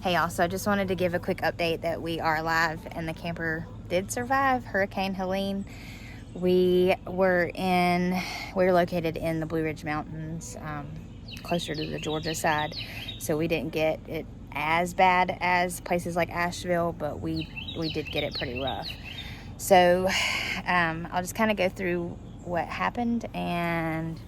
Hey y'all, so I just wanted to give a quick update that we are alive and the camper did survive Hurricane Helene. We were located in the Blue Ridge Mountains, closer to the Georgia side, so we didn't get it as bad as places like Asheville, but we did get it pretty rough. So I'll just kind of go through what happened, and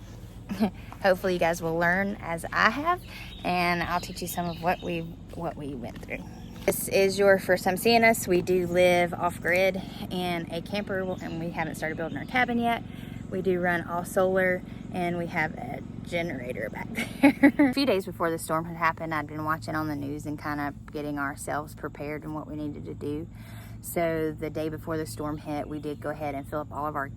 hopefully you guys will learn as I have, and I'll teach you some of what we went through. This is your first time seeing us. We do live off-grid in a camper, and we haven't started building our cabin yet. We do run all solar, and we have a generator back there. A few days before the storm had happened, I'd been watching on the news and kind of getting ourselves prepared and what we needed to do. So the day before the storm hit, we did go ahead and fill up all of our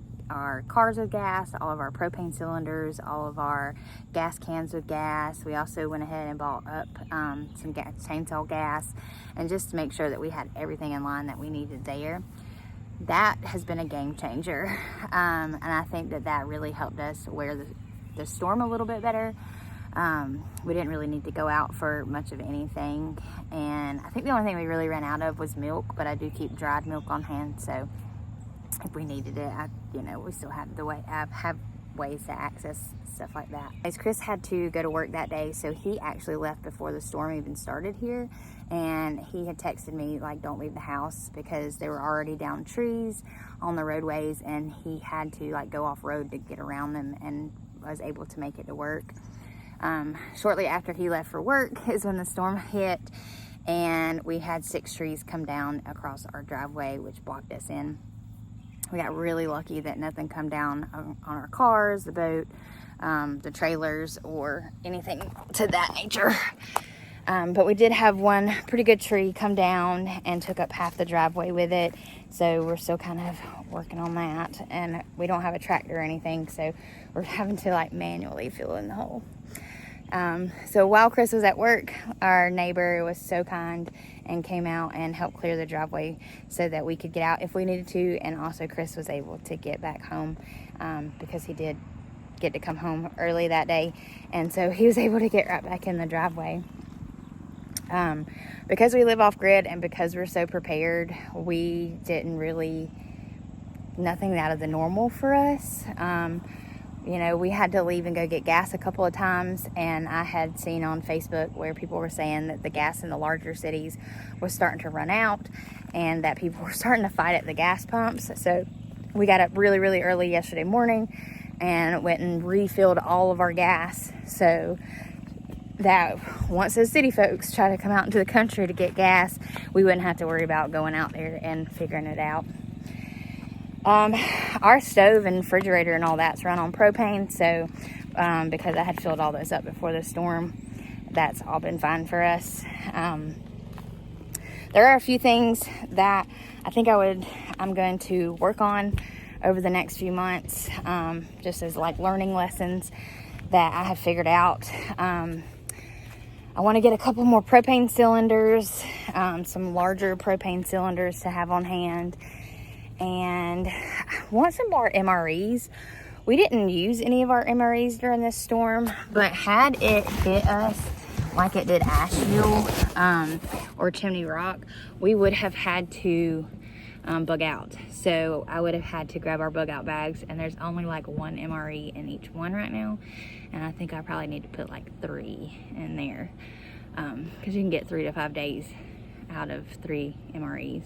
cars with gas, all of our propane cylinders, all of our gas cans with gas. We also went ahead and bought up some chainsaw gas, and just to make sure that we had everything in line that we needed there. That has been a game changer, and I think that really helped us wear the storm a little bit better. We didn't really need to go out for much of anything, and I think the only thing we really ran out of was milk, but I do keep dried milk on hand, so if we needed it, we still have have ways to access stuff like that. As Chris had to go to work that day, so he actually left before the storm even started here, and he had texted me like, don't leave the house, because they were already down trees on the roadways, and he had to like go off road to get around them, and was able to make it to work. Shortly after he left for work is when the storm hit, and we had 6 trees come down across our driveway, which blocked us in. We got really lucky that nothing come down on our cars, the boat, the trailers, or anything to that nature. But we did have one pretty good tree come down and took up half the driveway with it. So we're still kind of working on that. And we don't have a tractor or anything, so we're having to like manually fill in the hole. So while Chris was at work, our neighbor was so kind and came out and helped clear the driveway so that we could get out if we needed to. And also Chris was able to get back home because he did get to come home early that day. And so he was able to get right back in the driveway. Because we live off grid and because we're so prepared, we didn't really, nothing out of the normal for us. We had to leave and go get gas a couple of times, and I had seen on Facebook where people were saying that the gas in the larger cities was starting to run out and that people were starting to fight at the gas pumps. So we got up really, really early yesterday morning and went and refilled all of our gas, so that once the city folks try to come out into the country to get gas, we wouldn't have to worry about going out there and figuring it out. Our stove and refrigerator and all that's run on propane, so because I had filled all those up before the storm, that's all been fine for us. There are a few things that I think I'm going to work on over the next few months, just as like learning lessons that I have figured out. I want to get a couple more propane cylinders, some larger propane cylinders to have on hand. And I want some more MREs. We didn't use any of our MREs during this storm, but had it hit us like it did Asheville or Chimney Rock, we would have had to bug out. So I would have had to grab our bug out bags, and there's only like 1 MRE in each one right now, and I think I probably need to put like 3 in there, because you can get 3 to 5 days out of 3 MREs.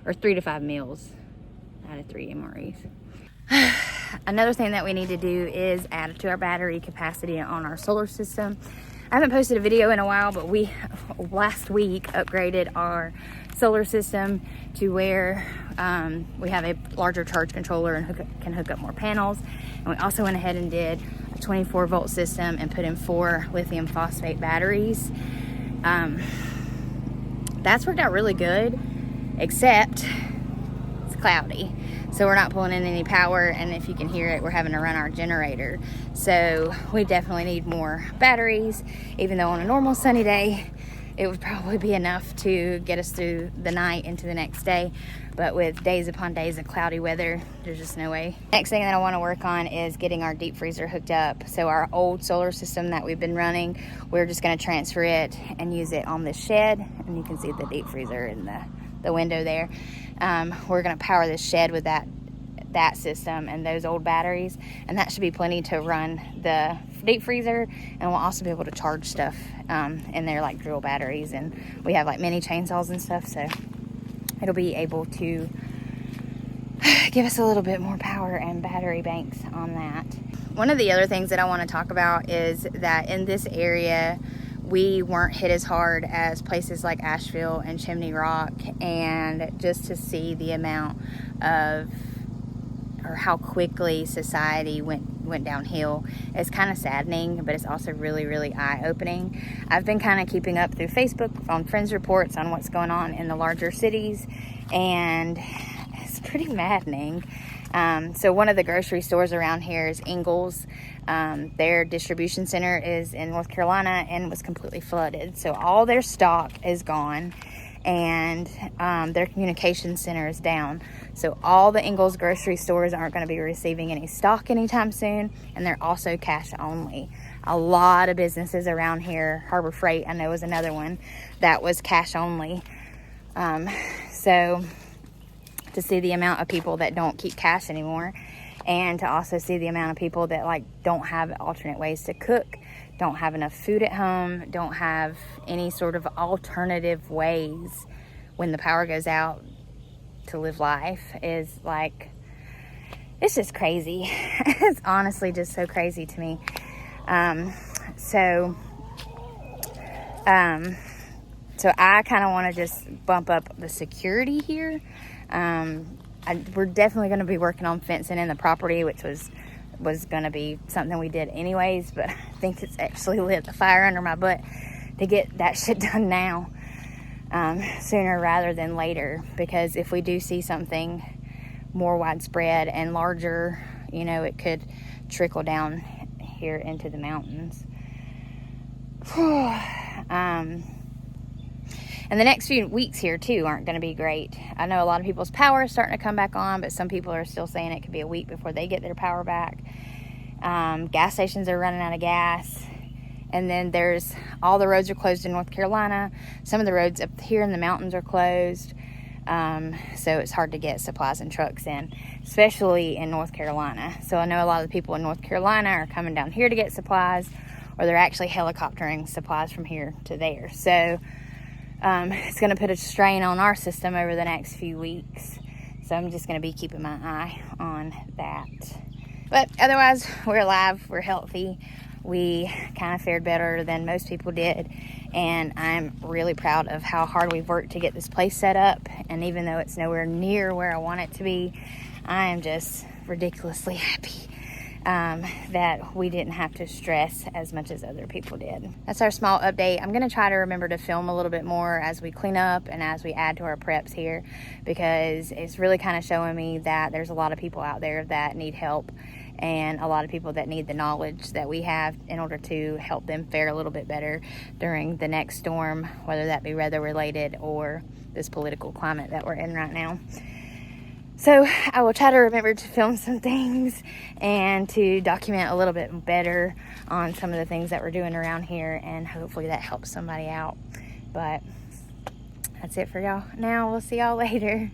Or 3 to 5 meals out of 3 MREs. Another thing that we need to do is add to our battery capacity on our solar system. I haven't posted a video in a while, but we last week upgraded our solar system to where we have a larger charge controller and can hook up more panels. And we also went ahead and did a 24 volt system and put in 4 lithium phosphate batteries. That's worked out really good, except it's cloudy, so we're not pulling in any power, and if you can hear it, we're having to run our generator. So we definitely need more batteries, even though on a normal sunny day it would probably be enough to get us through the night into the next day. But with days upon days of cloudy weather, there's just no way. Next thing that I want to work on is getting our deep freezer hooked up. So our old solar system that we've been running, we're just going to transfer it and use it on this shed. And you can see the deep freezer in the window there. We're going to power this shed with that system and those old batteries, and that should be plenty to run the deep freezer. And we'll also be able to charge stuff in there, like drill batteries, and we have like mini chainsaws and stuff, so it'll be able to give us a little bit more power and battery banks on that. One of the other things that I want to talk about is that in this area we weren't hit as hard as places like Asheville and Chimney Rock, and just to see the amount of, or how quickly society went downhill is kind of saddening, but it's also really, really eye-opening. I've been kind of keeping up through Facebook on friends reports on what's going on in the larger cities, and it's pretty maddening. So one of the grocery stores around here is Ingles. Their distribution center is in North Carolina and was completely flooded. So all their stock is gone, and their communication center is down. So all the Ingles grocery stores aren't going to be receiving any stock anytime soon, and they're also cash only. A lot of businesses around here, Harbor Freight I know is another one that was cash only. So to see the amount of people that don't keep cash anymore, and to also see the amount of people that like don't have alternate ways to cook, don't have enough food at home, don't have any sort of alternative ways when the power goes out to live life, is like, it's just crazy. It's honestly just so crazy to me. So I kind of want to just bump up the security here. We're definitely going to be working on fencing in the property, which was going to be something we did anyways, but I think it's actually lit the fire under my butt to get that shit done now, sooner rather than later, because if we do see something more widespread and larger, you know, it could trickle down here into the mountains. And the next few weeks here too aren't going to be great. I know a lot of people's power is starting to come back on, but some people are still saying it could be a week before they get their power back. Gas stations are running out of gas. And then there's, all the roads are closed in North Carolina. Some of the roads up here in the mountains are closed. So it's hard to get supplies and trucks in, especially in North Carolina. So I know a lot of the people in North Carolina are coming down here to get supplies, or they're actually helicoptering supplies from here to there. So it's going to put a strain on our system over the next few weeks. So I'm just going to be keeping my eye on that. But otherwise, we're alive, we're healthy. We kind of fared better than most people did. And I'm really proud of how hard we've worked to get this place set up. And even though it's nowhere near where I want it to be, I am just ridiculously happy that we didn't have to stress as much as other people did. That's our small update. I'm going to try to remember to film a little bit more as we clean up and as we add to our preps here, because it's really kind of showing me that there's a lot of people out there that need help, and a lot of people that need the knowledge that we have in order to help them fare a little bit better during the next storm, whether that be weather related or this political climate that we're in right now. So I will try to remember to film some things and to document a little bit better on some of the things that we're doing around here, and hopefully that helps somebody out. But that's it for y'all now. We'll see y'all later.